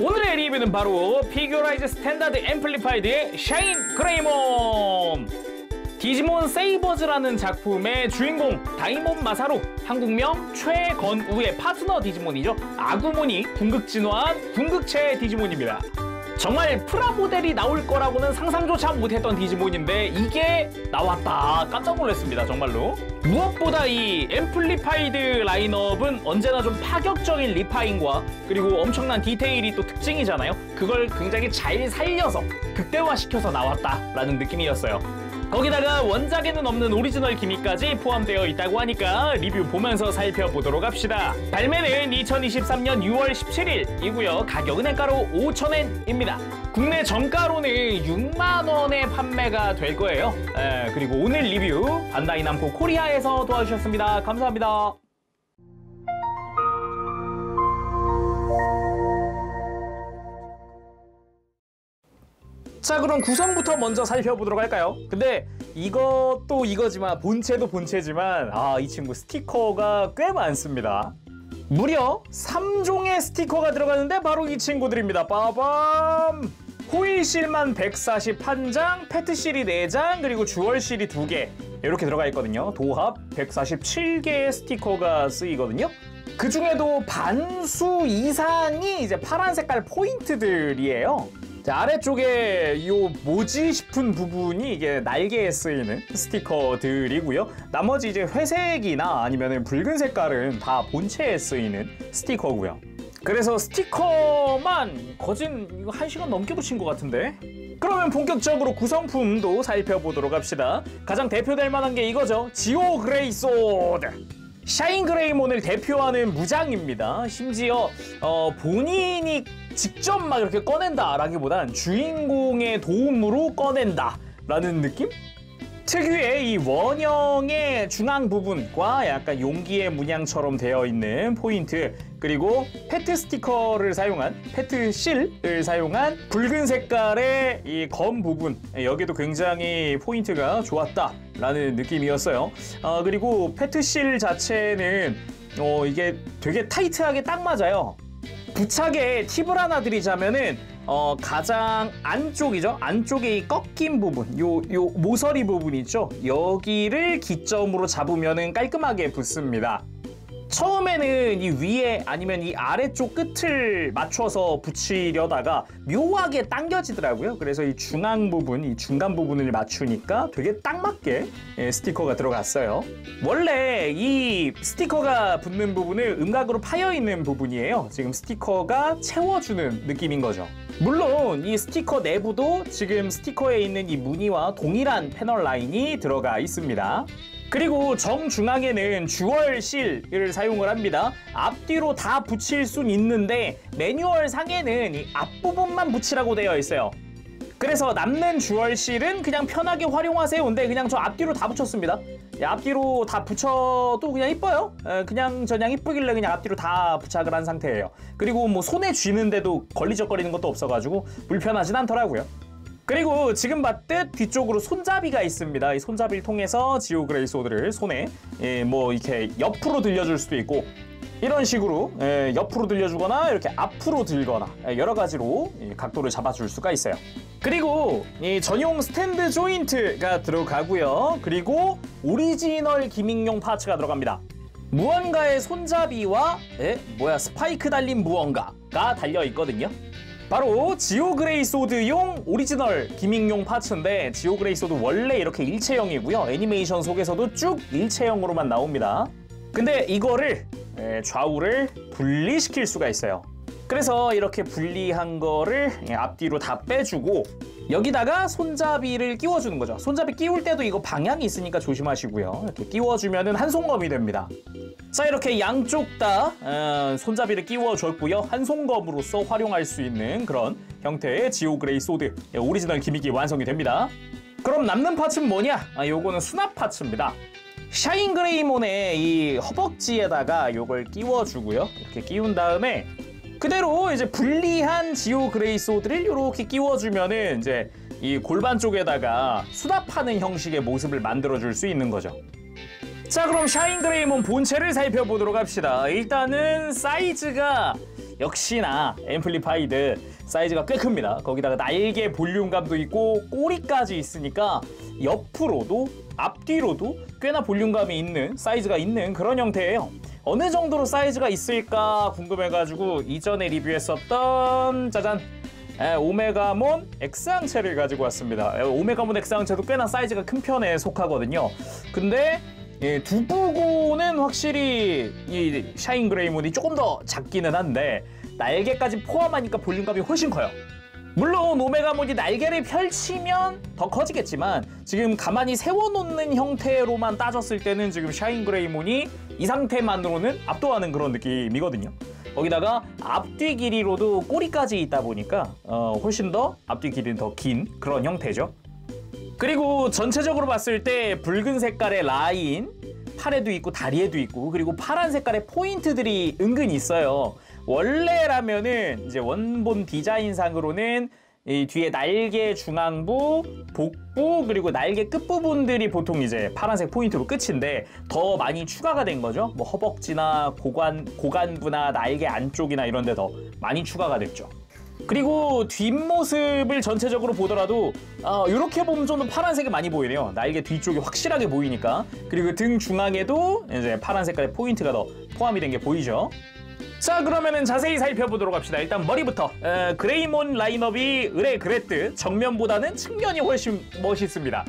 오늘의 리뷰는 바로 피규어라이즈 스탠다드 앰플리파이드의 샤인 그레이몬! 디지몬 세이버즈라는 작품의 주인공 다이몬 마사로, 한국명 최건우의 파트너 디지몬이죠. 아구몬이 궁극진화한 궁극체 디지몬입니다. 정말 프라모델이 나올 거라고는 상상조차 못했던 디지몬인데 이게 나왔다. 깜짝 놀랐습니다, 정말로. 무엇보다 이 앰플리파이드 라인업은 언제나 좀 파격적인 리파인과 그리고 엄청난 디테일이 또 특징이잖아요. 그걸 굉장히 잘 살려서 극대화시켜서 나왔다라는 느낌이었어요. 거기다가 원작에는 없는 오리지널 기믹까지 포함되어 있다고 하니까 리뷰 보면서 살펴보도록 합시다. 발매는 2023년 6월 17일이고요. 가격은 원가로 5,000엔입니다. 국내 정가로는 6만원에 판매가 될 거예요. 그리고 오늘 리뷰 반다이 남코 코리아에서 도와주셨습니다. 감사합니다. 자, 그럼 구성부터 먼저 살펴보도록 할까요? 근데 이것도 이거지만 본체도 본체지만 이 친구 스티커가 꽤 많습니다. 무려 3종의 스티커가 들어가는데 바로 이 친구들입니다. 빠밤! 호일실만 141장, 페트실이 4장, 그리고 주얼실이 2개 이렇게 들어가 있거든요. 도합 147개의 스티커가 쓰이거든요. 그 중에도 반수 이상이 이제 파란 색깔 포인트들이에요. 자, 아래쪽에 요 뭐지 싶은 부분이 이게 날개에 쓰이는 스티커들이고요. 나머지 이제 회색이나 아니면 붉은 색깔은 다 본체에 쓰이는 스티커고요. 그래서 스티커만 거진 이거 1시간 넘게 붙인 것 같은데? 그러면 본격적으로 구성품도 살펴보도록 합시다. 가장 대표될 만한 게 이거죠. 지오 그레이 소드! 샤인 그레이몬을 대표하는 무장입니다. 심지어 본인이 직접 막 이렇게 꺼낸다라기보단 주인공의 도움으로 꺼낸다라는 느낌? 특유의 이 원형의 중앙 부분과 약간 용기의 문양처럼 되어 있는 포인트, 그리고 페트 스티커를 사용한, 페트 실을 사용한 붉은 색깔의 이 검 부분, 여기도 굉장히 포인트가 좋았다라는 느낌이었어요. 그리고 페트 실 자체는 이게 되게 타이트하게 딱 맞아요. 부착에 팁을 하나 드리자면은 가장 안쪽이죠. 안쪽에 이 꺾인 부분, 요 모서리 부분 있죠. 여기를 기점으로 잡으면은 깔끔하게 붙습니다. 처음에는 이 위에 아니면 이 아래쪽 끝을 맞춰서 붙이려다가 묘하게 당겨지더라고요. 그래서 이 중앙 부분, 이 중간 부분을 맞추니까 되게 딱 맞게 스티커가 들어갔어요. 원래 이 스티커가 붙는 부분은 음각으로 파여 있는 부분이에요. 지금 스티커가 채워주는 느낌인 거죠. 물론 이 스티커 내부도 지금 스티커에 있는 이 무늬와 동일한 패널 라인이 들어가 있습니다. 그리고 정중앙에는 주얼 실을 사용을 합니다. 앞뒤로 다 붙일 순 있는데 매뉴얼 상에는 이 앞부분만 붙이라고 되어 있어요. 그래서 남는 주얼 실은 그냥 편하게 활용하세요. 근데 그냥 저 앞뒤로 다 붙였습니다. 앞뒤로 다 붙여도 그냥 이뻐요. 그냥 이쁘길래 그냥 앞뒤로 다 부착을 한 상태예요. 그리고 뭐 손에 쥐는데도 걸리적거리는 것도 없어가지고 불편하진 않더라고요. 그리고 지금 봤듯 뒤쪽으로 손잡이가 있습니다. 이 손잡이를 통해서 지오 그레이 소드를 손에 뭐 이렇게 옆으로 들려줄 수도 있고, 이런 식으로 옆으로 들려주거나 이렇게 앞으로 들거나 여러 가지로 각도를 잡아줄 수가 있어요. 그리고 이 전용 스탠드 조인트가 들어가고요. 그리고 오리지널 기믹용 파츠가 들어갑니다. 무언가의 손잡이와 스파이크 달린 무언가가 달려 있거든요. 바로 지오 그레이 소드용 오리지널 기믹용 파츠인데, 지오 그레이 소드 원래 이렇게 일체형이고요. 애니메이션 속에서도 쭉 일체형으로만 나옵니다. 근데 이거를 좌우를 분리시킬 수가 있어요. 그래서 이렇게 분리한 거를 앞뒤로 다 빼주고 여기다가 손잡이를 끼워주는 거죠. 손잡이 끼울 때도 이거 방향이 있으니까 조심하시고요. 이렇게 끼워주면은 한 손검이 됩니다. 자, 이렇게 양쪽 다 손잡이를 끼워줬고요. 한 손검으로서 활용할 수 있는 그런 형태의 지오 그레이 소드 오리지널 기믹이 완성이 됩니다. 그럼 남는 파츠는 뭐냐? 요거는 수납 파츠입니다. 샤인 그레이몬의 이 허벅지에다가 요걸 끼워주고요. 이렇게 끼운 다음에 그대로 이제 분리한 지오 그레이 소드를 이렇게 끼워주면은 이제 이 골반 쪽에다가 수납하는 형식의 모습을 만들어줄 수 있는 거죠. 자, 그럼 샤인 그레이몬 본체를 살펴보도록 합시다. 일단은 사이즈가 역시나 앰플리파이드 사이즈가 꽤 큽니다. 거기다가 날개 볼륨감도 있고 꼬리까지 있으니까 옆으로도 앞뒤로도 꽤나 볼륨감이 있는 사이즈가 있는 그런 형태예요. 어느 정도로 사이즈가 있을까 궁금해가지고 이전에 리뷰했었던 짜잔 오메가몬 X항체를 가지고 왔습니다. 오메가몬 X항체도 꽤나 사이즈가 큰 편에 속하거든요. 근데 두부고는 확실히 이 샤인 그레이몬이 조금 더 작기는 한데 날개까지 포함하니까 볼륨감이 훨씬 커요. 물론 오메가몬이 날개를 펼치면 더 커지겠지만 지금 가만히 세워놓는 형태로만 따졌을 때는 지금 샤인 그레이몬이 이 상태만으로는 압도하는 그런 느낌이거든요. 거기다가 앞뒤 길이로도 꼬리까지 있다 보니까 훨씬 더 앞뒤 길이는 더 긴 그런 형태죠. 그리고 전체적으로 봤을 때 붉은 색깔의 라인, 팔에도 있고 다리에도 있고 그리고 파란 색깔의 포인트들이 은근히 있어요. 원래라면은 이제 원본 디자인상으로는 이 뒤에 날개 중앙부, 복부 그리고 날개 끝부분들이 보통 이제 파란색 포인트로 끝인데 더 많이 추가가 된 거죠. 뭐 허벅지나 고관부나 날개 안쪽이나 이런 데 더 많이 추가가 됐죠. 그리고 뒷모습을 전체적으로 보더라도 이렇게 보면 좀 파란색이 많이 보이네요. 날개 뒤쪽이 확실하게 보이니까. 그리고 등 중앙에도 이제 파란 색깔의 포인트가 더 포함이 된 게 보이죠. 자, 그러면은 자세히 살펴보도록 합시다. 일단 머리부터 그레이몬 라인업이 의뢰 그랬듯 정면보다는 측면이 훨씬 멋있습니다.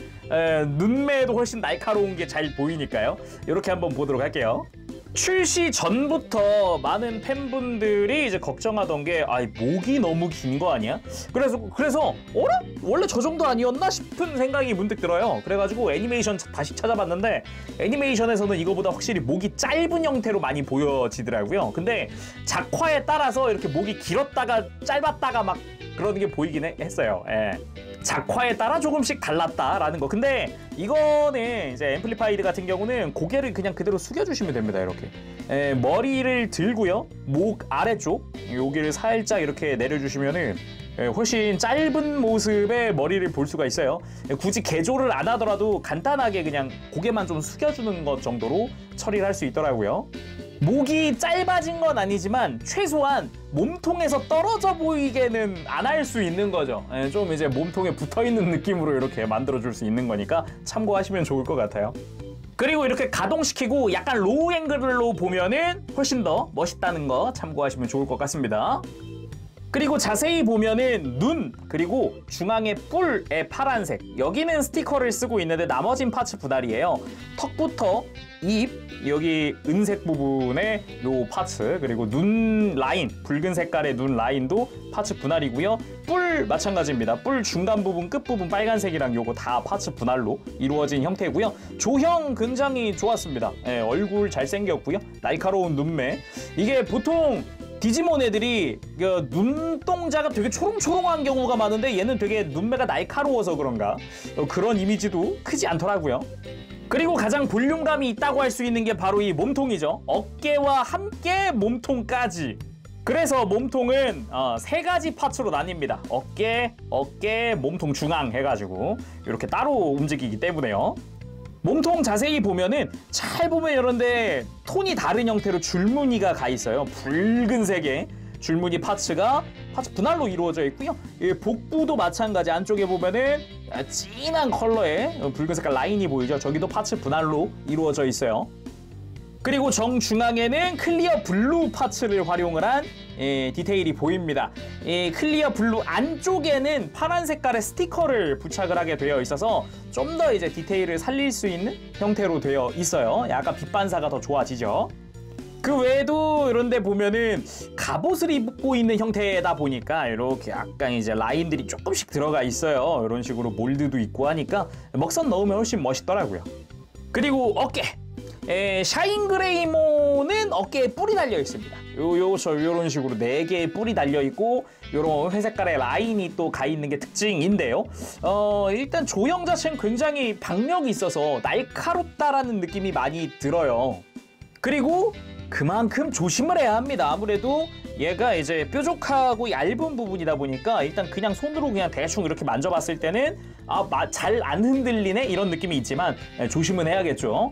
눈매도 훨씬 날카로운 게 잘 보이니까요. 이렇게 한번 보도록 할게요. 출시 전부터 많은 팬분들이 이제 걱정하던 게 목이 너무 긴 거 아니야? 그래서 어라? 원래 저 정도 아니었나 싶은 생각이 문득 들어요. 그래가지고 애니메이션 다시 찾아봤는데 애니메이션에서는 이거보다 확실히 목이 짧은 형태로 많이 보여지더라고요. 근데 작화에 따라서 이렇게 목이 길었다가 짧았다가 막 그러는 게 보이긴 했어요. 예. 작화에 따라 조금씩 달랐다라는 거. 근데 이거는 이제 앰플리파이드 같은 경우는 고개를 그냥 그대로 숙여주시면 됩니다. 이렇게 머리를 들고요, 목 아래쪽 여기를 살짝 이렇게 내려주시면은 훨씬 짧은 모습의 머리를 볼 수가 있어요. 굳이 개조를 안 하더라도 간단하게 그냥 고개만 좀 숙여주는 것 정도로 처리를 할 수 있더라고요. 목이 짧아진 건 아니지만 최소한 몸통에서 떨어져 보이게는 안 할 수 있는 거죠. 좀 이제 몸통에 붙어있는 느낌으로 이렇게 만들어줄 수 있는 거니까 참고하시면 좋을 것 같아요. 그리고 이렇게 가동시키고 약간 로우 앵글로 보면은 훨씬 더 멋있다는 거 참고하시면 좋을 것 같습니다. 그리고 자세히 보면은 눈 그리고 중앙의 뿔의 파란색, 여기는 스티커를 쓰고 있는데 나머진 파츠 분할이에요. 턱부터 입, 여기 은색 부분의 요 파츠, 그리고 눈 라인, 붉은 색깔의 눈 라인도 파츠 분할이고요. 뿔 마찬가지입니다. 뿔 중간 부분, 끝 부분 빨간색이랑 요거 다 파츠 분할로 이루어진 형태고요. 조형 굉장히 좋았습니다. 얼굴 잘생겼고요. 날카로운 눈매. 이게 보통 디지몬 애들이 눈동자가 되게 초롱초롱한 경우가 많은데 얘는 되게 눈매가 날카로워서 그런가 그런 이미지도 크지 않더라고요. 그리고 가장 볼륨감이 있다고 할 수 있는 게 바로 이 몸통이죠. 어깨와 함께 몸통까지. 그래서 몸통은 세 가지 파츠로 나뉩니다. 어깨, 몸통 중앙 해가지고 이렇게 따로 움직이기 때문에요. 몸통 자세히 보면은 잘 보면 이런데 톤이 다른 형태로 줄무늬가 가 있어요. 붉은색의 줄무늬 파츠가 파츠 분할로 이루어져 있고요. 복부도 마찬가지. 안쪽에 보면은 진한 컬러의 붉은 색깔 라인이 보이죠. 저기도 파츠 분할로 이루어져 있어요. 그리고 정중앙에는 클리어 블루 파츠를 활용을 한 디테일이 보입니다. 클리어 블루 안쪽에는 파란 색깔의 스티커를 부착을 하게 되어 있어서 좀 더 이제 디테일을 살릴 수 있는 형태로 되어 있어요. 약간 빛 반사가 더 좋아지죠. 그 외에도 이런 데 보면은 갑옷을 입고 있는 형태다 보니까 이렇게 약간 이제 라인들이 조금씩 들어가 있어요. 이런 식으로 몰드도 있고 하니까 먹선 넣으면 훨씬 멋있더라고요. 그리고 어깨! 샤인 그레이몬은 어깨에 뿔이 달려 있습니다. 요런 식으로 4개의 뿔이 달려 있고 요런 회색깔의 라인이 또 가 있는 게 특징인데요. 일단 조형 자체는 굉장히 박력이 있어서 날카롭다라는 느낌이 많이 들어요. 그리고 그만큼 조심을 해야 합니다. 아무래도 얘가 이제 뾰족하고 얇은 부분이다 보니까 일단 그냥 손으로 그냥 대충 이렇게 만져봤을 때는 잘 안 흔들리네 이런 느낌이 있지만 조심은 해야겠죠.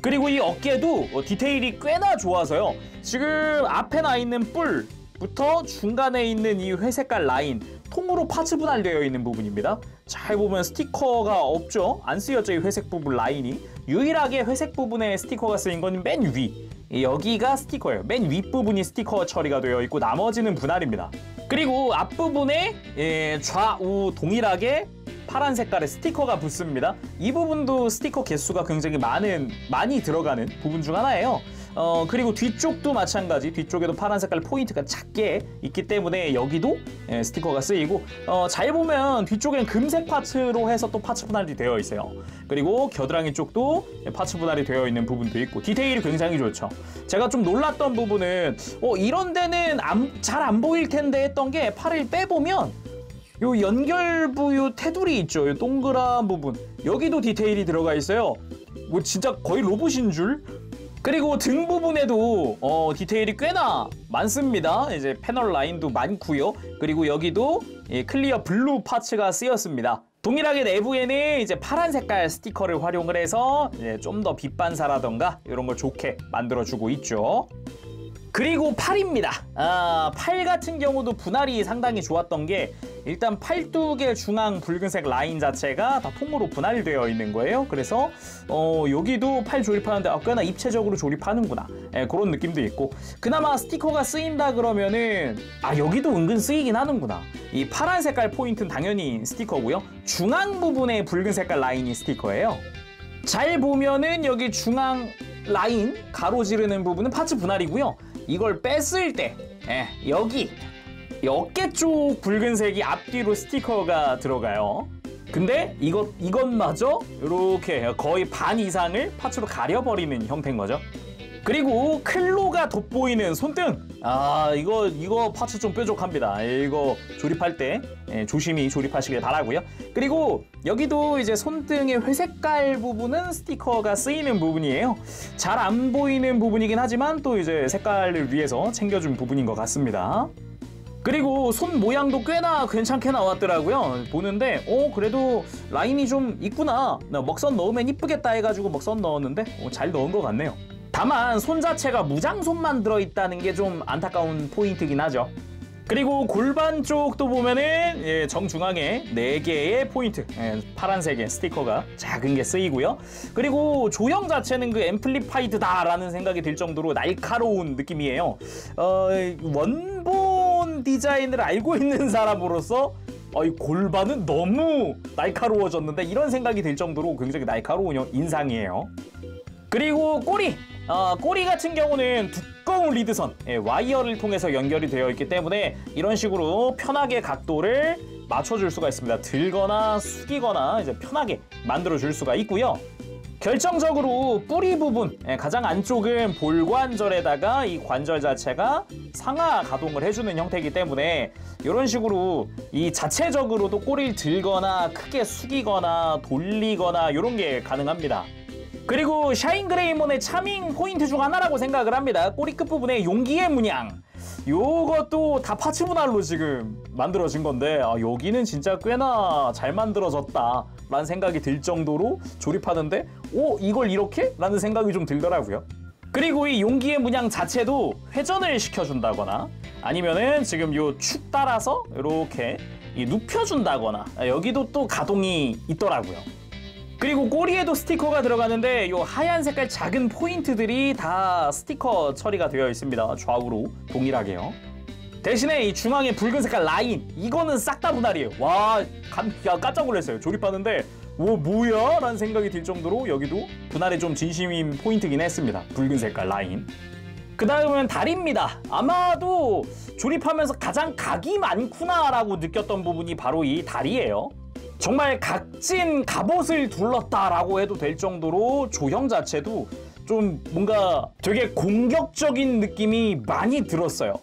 그리고 이 어깨도 디테일이 꽤나 좋아서요. 지금 앞에 나 있는 뿔 부터 중간에 있는 이 회색깔 라인 통으로 파츠 분할되어 있는 부분입니다. 잘 보면 스티커가 없죠. 안 쓰였죠. 이 회색 부분 라인이. 유일하게 회색 부분에 스티커가 쓰인 건 맨 위. 여기가 스티커예요. 맨 윗부분이 스티커 처리가 되어 있고 나머지는 분할입니다. 그리고 앞부분에 좌우 동일하게 파란 색깔의 스티커가 붙습니다. 이 부분도 스티커 개수가 굉장히 많이 들어가는 부분 중 하나예요. 그리고 뒤쪽도 마찬가지. 뒤쪽에도 파란 색깔 포인트가 작게 있기 때문에 여기도 스티커가 쓰이고 잘 보면 뒤쪽엔 금색 파츠로 해서 또 파츠 분할이 되어 있어요. 그리고 겨드랑이 쪽도 파츠 분할이 되어 있는 부분도 있고 디테일이 굉장히 좋죠. 제가 좀 놀랐던 부분은 이런 데는 잘 안 보일 텐데 했던 게 팔을 빼보면 요 연결부 요 테두리 있죠. 요 동그란 부분 여기도 디테일이 들어가 있어요. 뭐 진짜 거의 로봇인 줄. 그리고 등 부분에도 디테일이 꽤나 많습니다. 이제 패널 라인도 많고요. 그리고 여기도 클리어 블루 파츠가 쓰였습니다. 동일하게 내부에는 이제 파란 색깔 스티커를 활용을 해서 좀 더 빛 반사라던가 이런 걸 좋게 만들어주고 있죠. 그리고 팔입니다. 팔 같은 경우도 분할이 상당히 좋았던 게 일단 팔뚝의 중앙 붉은색 라인 자체가 다 통으로 분할되어 있는 거예요. 그래서 여기도 팔 조립하는데 꽤나 입체적으로 조립하는구나. 그런 느낌도 있고 그나마 스티커가 쓰인다 그러면은 여기도 은근 쓰이긴 하는구나. 이 파란 색깔 포인트는 당연히 스티커고요. 중앙 부분에 붉은 색깔 라인이 스티커예요. 잘 보면은 여기 중앙 라인 가로지르는 부분은 파츠 분할이고요. 이걸 뺐을 때 여기 어깨 쪽 붉은색이 앞뒤로 스티커가 들어가요. 근데 이것마저 이렇게 거의 반 이상을 파츠로 가려버리는 형태인 거죠. 그리고 클로가 돋보이는 손등. 이거 파츠 좀 뾰족합니다. 이거 조립할 때 조심히 조립하시길 바라고요. 그리고 여기도 이제 손등의 회색깔 부분은 스티커가 쓰이는 부분이에요. 잘 안 보이는 부분이긴 하지만 또 이제 색깔을 위해서 챙겨준 부분인 것 같습니다. 그리고 손 모양도 꽤나 괜찮게 나왔더라고요. 보는데 그래도 라인이 좀 있구나. 먹선 넣으면 이쁘겠다 해가지고 먹선 넣었는데 잘 넣은 것 같네요. 다만 손 자체가 무장손만 들어있다는 게 좀 안타까운 포인트긴 하죠. 그리고 골반 쪽도 보면은 정중앙에 4개의 포인트 파란색의 스티커가 작은 게 쓰이고요. 그리고 조형 자체는 그 앰플리파이드다라는 생각이 들 정도로 날카로운 느낌이에요. 원본 디자인을 알고 있는 사람으로서 이 골반은 너무 날카로워졌는데 이런 생각이 들 정도로 굉장히 날카로운 인상이에요. 그리고 꼬리! 꼬리 같은 경우는 두꺼운 리드선, 와이어를 통해서 연결이 되어 있기 때문에 이런 식으로 편하게 각도를 맞춰줄 수가 있습니다. 들거나 숙이거나 이제 편하게 만들어줄 수가 있고요. 결정적으로 뿌리 부분, 가장 안쪽은 볼관절에다가 이 관절 자체가 상하 가동을 해주는 형태이기 때문에 이런 식으로 이 자체적으로도 꼬리를 들거나 크게 숙이거나 돌리거나 이런 게 가능합니다. 그리고 샤인그레이몬의 차밍 포인트 중 하나라고 생각을 합니다. 꼬리 끝부분에 용기의 문양. 요것도 다 파츠 분할로 지금 만들어진 건데 여기는 진짜 꽤나 잘 만들어졌다 라는 생각이 들 정도로 조립하는데 이걸 이렇게? 라는 생각이 좀 들더라고요. 그리고 이 용기의 문양 자체도 회전을 시켜준다거나 아니면은 지금 요 축 따라서 이렇게 눕혀준다거나 여기도 또 가동이 있더라고요. 그리고 꼬리에도 스티커가 들어가는데 이 하얀 색깔 작은 포인트들이 다 스티커 처리가 되어 있습니다. 좌우로 동일하게요. 대신에 이 중앙에 붉은 색깔 라인 이거는 싹 다 분할이에요. 와 깜짝 놀랐어요. 조립하는데 뭐야? 라는 생각이 들 정도로 여기도 분할에 좀 진심인 포인트긴 했습니다. 붉은 색깔 라인. 그 다음은 다리입니다. 아마도 조립하면서 가장 각이 많구나 라고 느꼈던 부분이 바로 이 다리예요. 정말 각진 갑옷을 둘렀다라고 해도 될 정도로 조형 자체도 좀 뭔가 되게 공격적인 느낌이 많이 들었어요.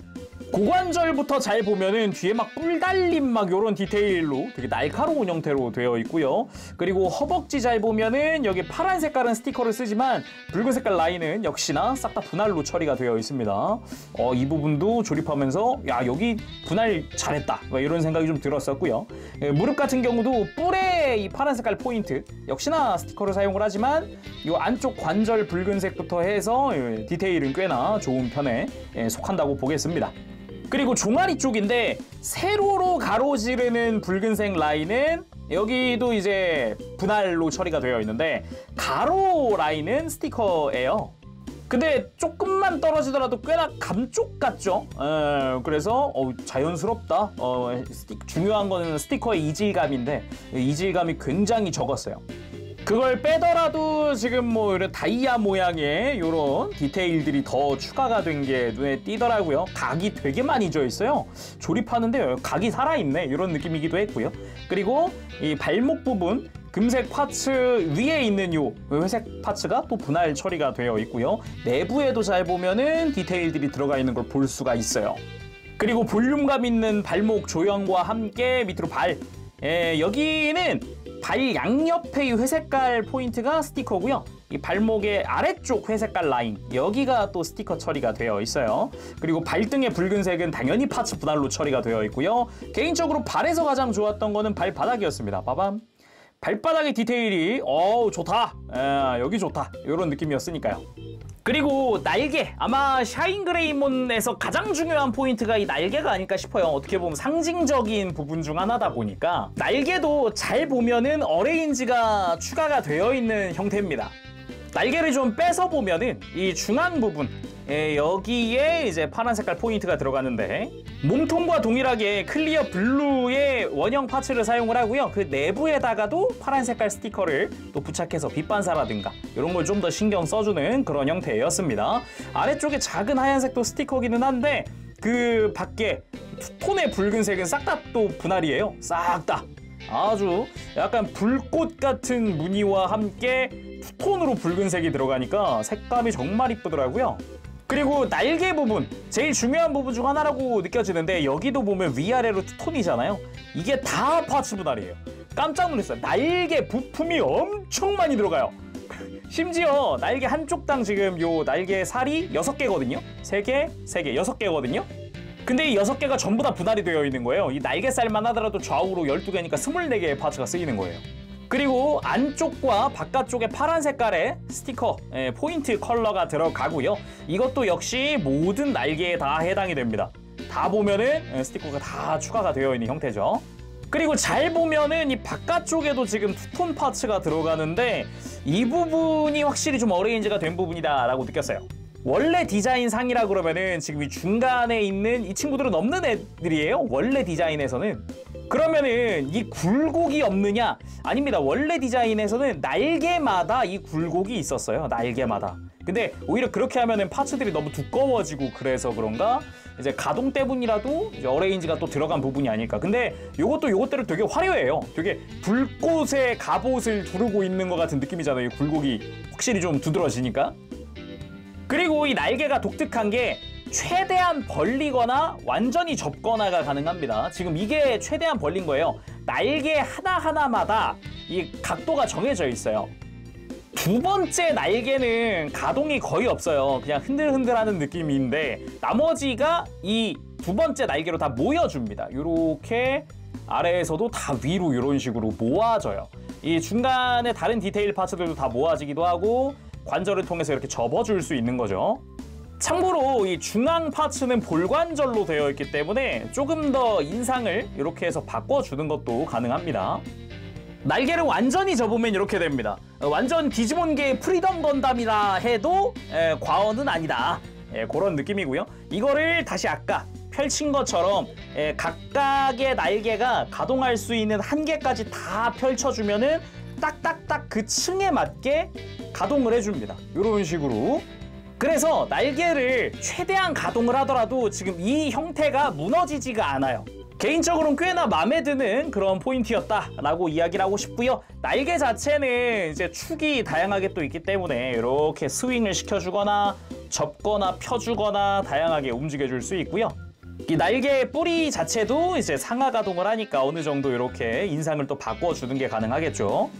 고관절부터 잘 보면은 뒤에 막 뿔 달린 막 요런 디테일로 되게 날카로운 형태로 되어 있고요. 그리고 허벅지 잘 보면은 여기 파란 색깔은 스티커를 쓰지만 붉은 색깔 라인은 역시나 싹 다 분할로 처리가 되어 있습니다. 이 부분도 조립하면서 여기 분할 잘했다 이런 생각이 좀 들었었고요. 무릎 같은 경우도 뿔에 이 파란 색깔 포인트 역시나 스티커를 사용을 하지만 이 안쪽 관절 붉은색부터 해서 디테일은 꽤나 좋은 편에 속한다고 보겠습니다. 그리고 종아리 쪽인데 세로로 가로지르는 붉은색 라인은 여기도 이제 분할로 처리가 되어 있는데 가로 라인은 스티커예요. 근데 조금만 떨어지더라도 꽤나 감쪽 같죠? 그래서 자연스럽다. 중요한 거는 스티커의 이질감인데 이질감이 굉장히 적었어요. 그걸 빼더라도 지금 뭐 이런 다이아 모양의 이런 디테일들이 더 추가가 된 게 눈에 띄더라고요. 각이 되게 많이 져 있어요. 조립하는데 각이 살아있네 이런 느낌이기도 했고요. 그리고 이 발목 부분 금색 파츠 위에 있는 요 회색 파츠가 또 분할 처리가 되어 있고요. 내부에도 잘 보면은 디테일들이 들어가 있는 걸 볼 수가 있어요. 그리고 볼륨감 있는 발목 조형과 함께 밑으로 여기는 발 양옆의 이 회색깔 포인트가 스티커고요. 이 발목의 아래쪽 회색깔 라인 여기가 또 스티커 처리가 되어 있어요. 그리고 발등의 붉은색은 당연히 파츠 분할로 처리가 되어 있고요. 개인적으로 발에서 가장 좋았던 거는 발바닥이었습니다. 빠밤. 발바닥의 디테일이 좋다. 여기 좋다. 이런 느낌이었으니까요. 그리고 날개, 아마 샤인그레이몬에서 가장 중요한 포인트가 이 날개가 아닐까 싶어요. 어떻게 보면 상징적인 부분 중 하나다 보니까 날개도 잘 보면은 어레인지가 추가가 되어 있는 형태입니다. 날개를 좀 빼서 보면은 이 중앙 부분 여기에 이제 파란 색깔 포인트가 들어가는데 몸통과 동일하게 클리어 블루의 원형 파츠를 사용을 하고요. 그 내부에다가도 파란 색깔 스티커를 또 부착해서 빛 반사라든가 이런 걸 좀 더 신경 써주는 그런 형태였습니다. 아래쪽에 작은 하얀색도 스티커기는 한데 그 밖에 투톤의 붉은색은 싹 다 또 분할이에요. 싹 다. 아주 약간 불꽃 같은 무늬와 함께 투톤으로 붉은색이 들어가니까 색감이 정말 이쁘더라고요. 그리고 날개 부분, 제일 중요한 부분 중 하나라고 느껴지는데 여기도 보면 위아래로 투톤이잖아요. 이게 다 파츠 분할이에요. 깜짝 놀랐어요. 날개 부품이 엄청 많이 들어가요. 심지어 날개 한쪽당 지금 요 날개 살이 6개거든요. 3개, 3개, 6개거든요. 근데 이 6개가 전부 다 분할이 되어 있는 거예요. 이 날개살만 하더라도 좌우로 12개니까 24개의 파츠가 쓰이는 거예요. 그리고 안쪽과 바깥쪽에 파란 색깔의 스티커 포인트 컬러가 들어가고요. 이것도 역시 모든 날개에 다 해당이 됩니다. 다 보면은 스티커가 다 추가가 되어 있는 형태죠. 그리고 잘 보면은 이 바깥쪽에도 지금 투톤 파츠가 들어가는데 이 부분이 확실히 좀 어레인지가 된 부분이다라고 느꼈어요. 원래 디자인 상이라 그러면은 지금 이 중간에 있는 이 친구들은 없는 애들이에요. 원래 디자인에서는. 그러면은 이 굴곡이 없느냐? 아닙니다. 원래 디자인에서는 날개마다 이 굴곡이 있었어요. 날개마다. 근데 오히려 그렇게 하면은 파츠들이 너무 두꺼워지고 그래서 그런가? 이제 가동 때문이라도 이제 어레인지가 또 들어간 부분이 아닐까. 근데 요것도 요것대로 되게 화려해요. 되게 불꽃의 갑옷을 두르고 있는 것 같은 느낌이잖아요. 이 굴곡이 확실히 좀 두드러지니까. 그리고 이 날개가 독특한 게 최대한 벌리거나 완전히 접거나가 가능합니다. 지금 이게 최대한 벌린 거예요. 날개 하나하나마다 이 각도가 정해져 있어요. 두 번째 날개는 가동이 거의 없어요. 그냥 흔들흔들하는 느낌인데 나머지가 이 두 번째 날개로 다 모여줍니다. 이렇게 아래에서도 다 위로 이런 식으로 모아져요. 이 중간에 다른 디테일 파츠들도 다 모아지기도 하고 관절을 통해서 이렇게 접어줄 수 있는 거죠. 참고로 이 중앙 파츠는 볼관절로 되어 있기 때문에 조금 더 인상을 이렇게 해서 바꿔주는 것도 가능합니다. 날개를 완전히 접으면 이렇게 됩니다. 완전 디지몬계의 프리덤 건담이라 해도 과언은 아니다. 그런 느낌이고요. 이거를 다시 아까 펼친 것처럼 각각의 날개가 가동할 수 있는 한계까지 다 펼쳐주면은 딱딱딱 그 층에 맞게 가동을 해줍니다. 이런 식으로. 그래서 날개를 최대한 가동을 하더라도 지금 이 형태가 무너지지가 않아요. 개인적으로는 꽤나 마음에 드는 그런 포인트였다라고 이야기를 하고 싶고요. 날개 자체는 이제 축이 다양하게 또 있기 때문에 이렇게 스윙을 시켜주거나 접거나 펴주거나 다양하게 움직여줄 수 있고요. 이 날개 뿌리 자체도 이제 상하 가동을 하니까 어느 정도 이렇게 인상을 또 바꿔주는 게 가능하겠죠.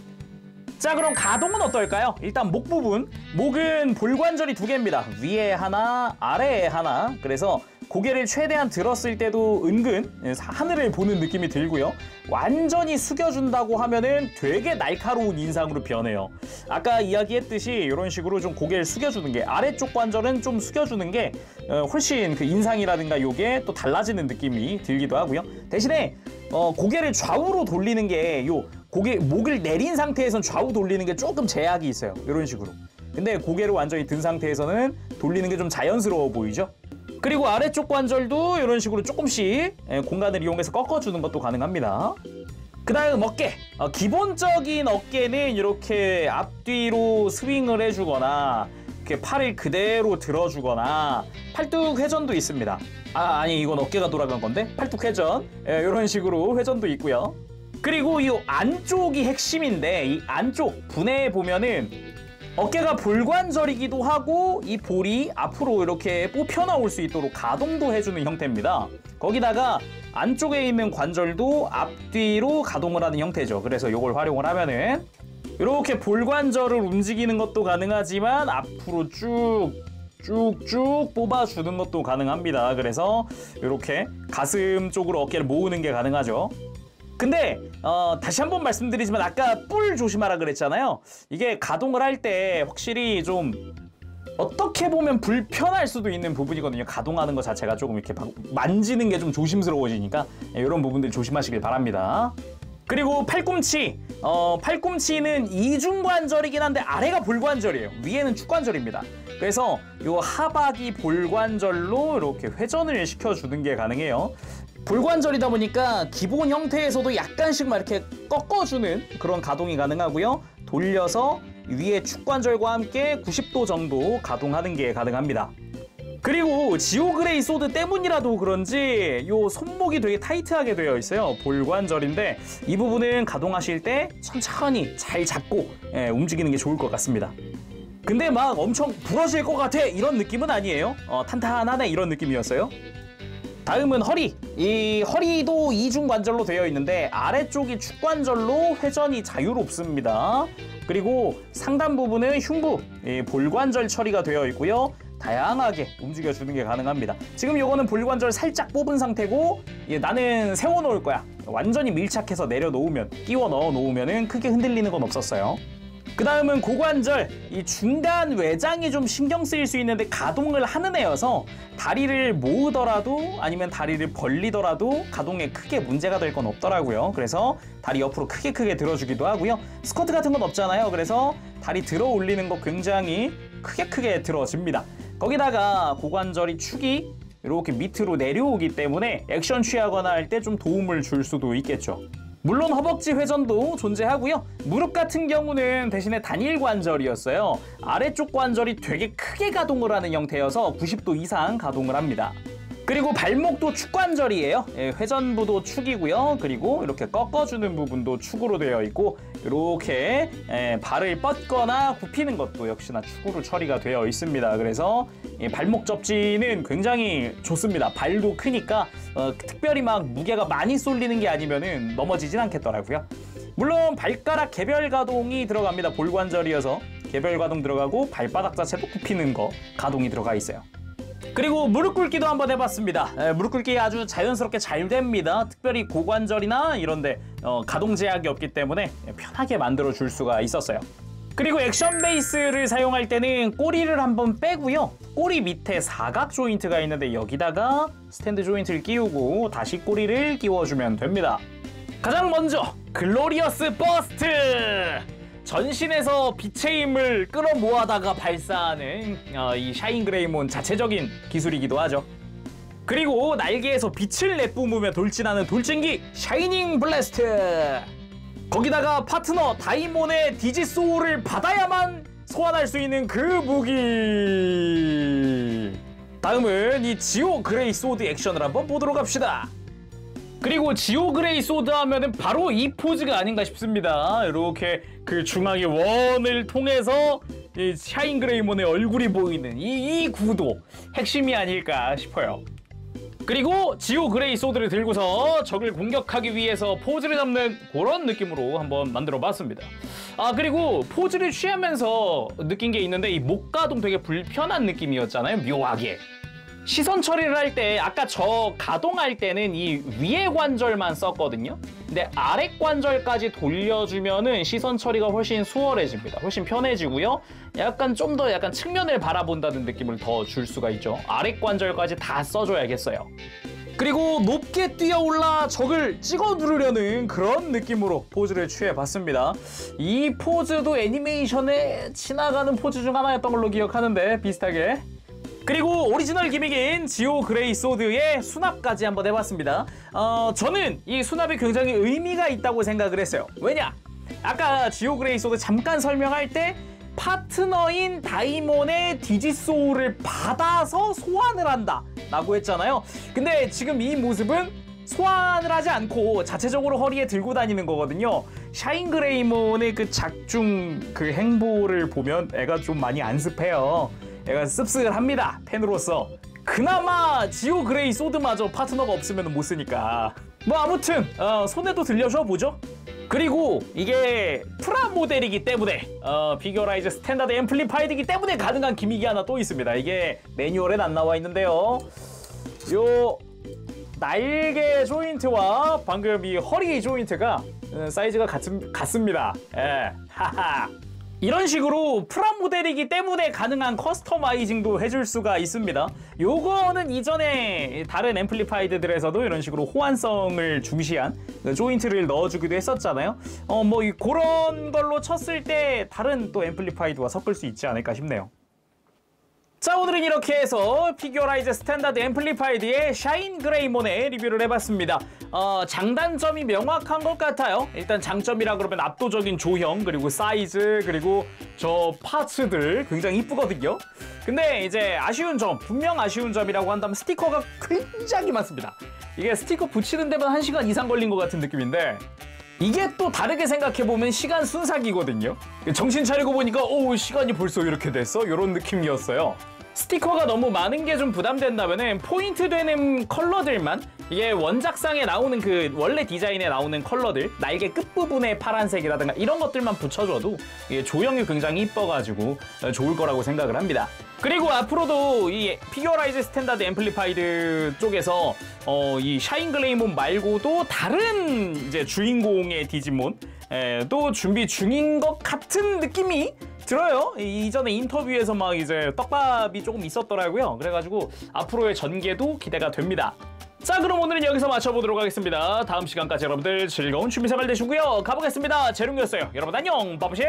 자, 그럼 가동은 어떨까요? 일단 목 부분. 목은 볼관절이 2개입니다. 위에 하나, 아래에 하나. 그래서 고개를 최대한 들었을 때도 은근 하늘을 보는 느낌이 들고요. 완전히 숙여준다고 하면은 되게 날카로운 인상으로 변해요. 아까 이야기했듯이 이런 식으로 좀 고개를 숙여주는 게, 아래쪽 관절은 좀 숙여주는 게 훨씬 그 인상이라든가 요게 또 달라지는 느낌이 들기도 하고요. 대신에 고개를 좌우로 돌리는 게 목을 내린 상태에선 좌우 돌리는 게 조금 제약이 있어요. 이런 식으로. 근데 고개를 완전히 든 상태에서는 돌리는 게 좀 자연스러워 보이죠? 그리고 아래쪽 관절도 이런 식으로 조금씩 공간을 이용해서 꺾어주는 것도 가능합니다. 그 다음 어깨. 기본적인 어깨는 이렇게 앞뒤로 스윙을 해주거나 이렇게 팔을 그대로 들어주거나 팔뚝 회전도 있습니다. 아니 이건 어깨가 돌아간 건데 팔뚝 회전. 이런 식으로 회전도 있고요. 그리고 이 안쪽이 핵심인데, 이 안쪽 분해에 보면은 어깨가 볼관절이기도 하고 이 볼이 앞으로 이렇게 뽑혀 나올 수 있도록 가동도 해주는 형태입니다. 거기다가 안쪽에 있는 관절도 앞뒤로 가동을 하는 형태죠. 그래서 이걸 활용을 하면은 이렇게 볼관절을 움직이는 것도 가능하지만 앞으로 쭉쭉 뽑아주는 것도 가능합니다. 그래서 이렇게 가슴 쪽으로 어깨를 모으는 게 가능하죠. 근데 다시 한번 말씀드리지만 아까 뿔 조심하라 그랬잖아요. 이게 가동을 할 때 확실히 좀 어떻게 보면 불편할 수도 있는 부분이거든요. 가동하는 것 자체가 조금 이렇게 만지는 게 좀 조심스러워지니까 이런 부분들 조심하시길 바랍니다. 그리고 팔꿈치. 팔꿈치는 이중관절이긴 한데 아래가 볼관절이에요. 위에는 축관절입니다. 그래서 이 하박이 볼관절로 이렇게 회전을 시켜주는 게 가능해요. 볼관절이다 보니까 기본 형태에서도 약간씩 막 이렇게 꺾어주는 그런 가동이 가능하고요. 돌려서 위에 축관절과 함께 90도 정도 가동하는 게 가능합니다. 그리고 지오그레이 소드 때문이라도 그런지 요 손목이 되게 타이트하게 되어 있어요. 볼관절인데 이 부분은 가동하실 때 천천히 잘 잡고 움직이는 게 좋을 것 같습니다. 근데 막 엄청 부러질 것 같아 이런 느낌은 아니에요. 탄탄하네 이런 느낌이었어요. 다음은 허리. 이 허리도 이중관절로 되어 있는데 아래쪽이 축관절로 회전이 자유롭습니다. 그리고 상단 부분은 흉부, 볼관절 처리가 되어 있고요. 다양하게 움직여주는 게 가능합니다. 지금 요거는 볼관절 살짝 뽑은 상태고 나는 세워놓을 거야. 완전히 밀착해서 내려놓으면, 끼워 넣어놓으면 크게 흔들리는 건 없었어요. 그 다음은 고관절. 이 중간 외장이 좀 신경 쓰일 수 있는데 가동을 하는 애여서 다리를 모으더라도 아니면 다리를 벌리더라도 가동에 크게 문제가 될 건 없더라고요. 그래서 다리 옆으로 크게 들어주기도 하고요. 스쿼트 같은 건 없잖아요. 그래서 다리 들어 올리는 거 굉장히 크게 들어집니다. 거기다가 고관절이 축이 이렇게 밑으로 내려오기 때문에 액션 취하거나 할 때 좀 도움을 줄 수도 있겠죠. 물론 허벅지 회전도 존재하고요. 무릎 같은 경우는 대신에 단일 관절이었어요. 아래쪽 관절이 되게 크게 가동을 하는 형태여서 90도 이상 가동을 합니다. 그리고 발목도 축관절이에요. 회전부도 축이고요. 그리고 이렇게 꺾어주는 부분도 축으로 되어 있고 이렇게 발을 뻗거나 굽히는 것도 역시나 축으로 처리가 되어 있습니다. 그래서 발목 접지는 굉장히 좋습니다. 발도 크니까 특별히 막 무게가 많이 쏠리는 게 아니면은 넘어지진 않겠더라고요. 물론 발가락 개별 가동이 들어갑니다. 볼관절이어서 개별 가동 들어가고 발바닥 자체도 굽히는 거 가동이 들어가 있어요. 그리고 무릎 꿇기도 한번 해봤습니다. 무릎 꿇기 아주 자연스럽게 잘 됩니다. 특별히 고관절이나 이런데 가동 제약이 없기 때문에 편하게 만들어 줄 수가 있었어요. 그리고 액션 베이스를 사용할 때는 꼬리를 한번 빼고요. 꼬리 밑에 사각 조인트가 있는데 여기다가 스탠드 조인트를 끼우고 다시 꼬리를 끼워주면 됩니다. 가장 먼저 글로리어스 버스트! 전신에서 빛의 힘을 끌어모아다가 발사하는 이 샤인 그레이몬 자체적인 기술이기도 하죠. 그리고 날개에서 빛을 내뿜으며 돌진하는 돌진기 샤이닝 블래스트! 거기다가 파트너 다이몬의 디지 소울을 받아야만 소환할 수 있는 그 무기! 다음은 이 지오 그레이 소드 액션을 한번 보도록 합시다. 그리고 지오 그레이 소드 하면은 바로 이 포즈가 아닌가 싶습니다. 이렇게 그 중앙의 원을 통해서 이 샤인 그레이몬의 얼굴이 보이는 이 구도 핵심이 아닐까 싶어요. 그리고 지오 그레이 소드를 들고서 적을 공격하기 위해서 포즈를 잡는 그런 느낌으로 한번 만들어 봤습니다. 그리고 포즈를 취하면서 느낀 게 있는데 이 목 가동 되게 불편한 느낌이었잖아요. 묘하게. 시선 처리를 할 때 아까 저 가동할 때는 이 위에 관절만 썼거든요. 근데 아래 관절까지 돌려주면은 시선 처리가 훨씬 수월해집니다. 훨씬 편해지고요. 약간 좀 더 약간 측면을 바라본다는 느낌을 더 줄 수가 있죠. 아래 관절까지 다 써줘야겠어요. 그리고 높게 뛰어올라 적을 찍어 누르려는 그런 느낌으로 포즈를 취해봤습니다. 이 포즈도 애니메이션에 지나가는 포즈 중 하나였던 걸로 기억하는데 비슷하게. 그리고 오리지널 기믹인 지오 그레이 소드의 수납까지 한번 해봤습니다. 저는 이 수납이 굉장히 의미가 있다고 생각을 했어요. 왜냐? 아까 지오 그레이 소드 잠깐 설명할 때 파트너인 다이몬의 디지소울을 받아서 소환을 한다 라고 했잖아요. 근데 지금 이 모습은 소환을 하지 않고 자체적으로 허리에 들고 다니는 거거든요. 샤인 그레이몬의 그 작중 그 행보를 보면 애가 좀 많이 안습해요. 애가 씁쓸합니다. 팬으로서. 그나마 지오 그레이 소드마저 파트너가 없으면 못 쓰니까. 뭐 아무튼 손에도 들려줘 보죠. 그리고 이게 프라모델이기 때문에 피규어라이즈 스탠다드 앰플리파이드이기 때문에 가능한 기믹이 하나 또 있습니다. 이게 매뉴얼엔 안 나와 있는데요. 요 날개 조인트와 방금 이 허리 조인트가 사이즈가 같습니다. 예. 하하. 이런 식으로 프라모델이기 때문에 가능한 커스터마이징도 해줄 수가 있습니다. 요거는 이전에 다른 앰플리파이드들에서도 이런 식으로 호환성을 중시한 조인트를 넣어주기도 했었잖아요. 뭐 그런 걸로 쳤을 때 다른 또 앰플리파이드와 섞을 수 있지 않을까 싶네요. 자, 오늘은 이렇게 해서 피규어라이즈 스탠다드 앰플리파이드의 샤인 그레이몬의 리뷰를 해봤습니다. 장단점이 명확한 것 같아요. 일단 장점이라 그러면 압도적인 조형, 그리고 사이즈, 그리고 저 파츠들 굉장히 이쁘거든요. 근데 이제 아쉬운 점, 분명 아쉬운 점이라고 한다면 스티커가 굉장히 많습니다. 이게 스티커 붙이는 데만 1시간 이상 걸린 것 같은 느낌인데 이게 또 다르게 생각해보면 시간 순삭이거든요. 정신 차리고 보니까 시간이 벌써 이렇게 됐어? 이런 느낌이었어요. 스티커가 너무 많은 게 좀 부담된다면 포인트 되는 컬러들만, 이게 원작상에 나오는 그 원래 디자인에 나오는 컬러들, 날개 끝부분에 파란색이라든가 이런 것들만 붙여줘도 이게 조형이 굉장히 이뻐가지고 좋을 거라고 생각을 합니다. 그리고 앞으로도 이 피규어라이즈 스탠다드 앰플리파이드 쪽에서 이 샤인 그레이몬 말고도 다른 이제 주인공의 디지몬 또 준비 중인 것 같은 느낌이 들어요. 이전에 인터뷰에서 막 이제 떡밥이 조금 있었더라고요. 그래가지고 앞으로의 전개도 기대가 됩니다. 자, 그럼 오늘은 여기서 마쳐보도록 하겠습니다. 다음 시간까지 여러분들 즐거운 취미생활 되시고요. 가보겠습니다. 재롱이었어요. 여러분 안녕. 바보시.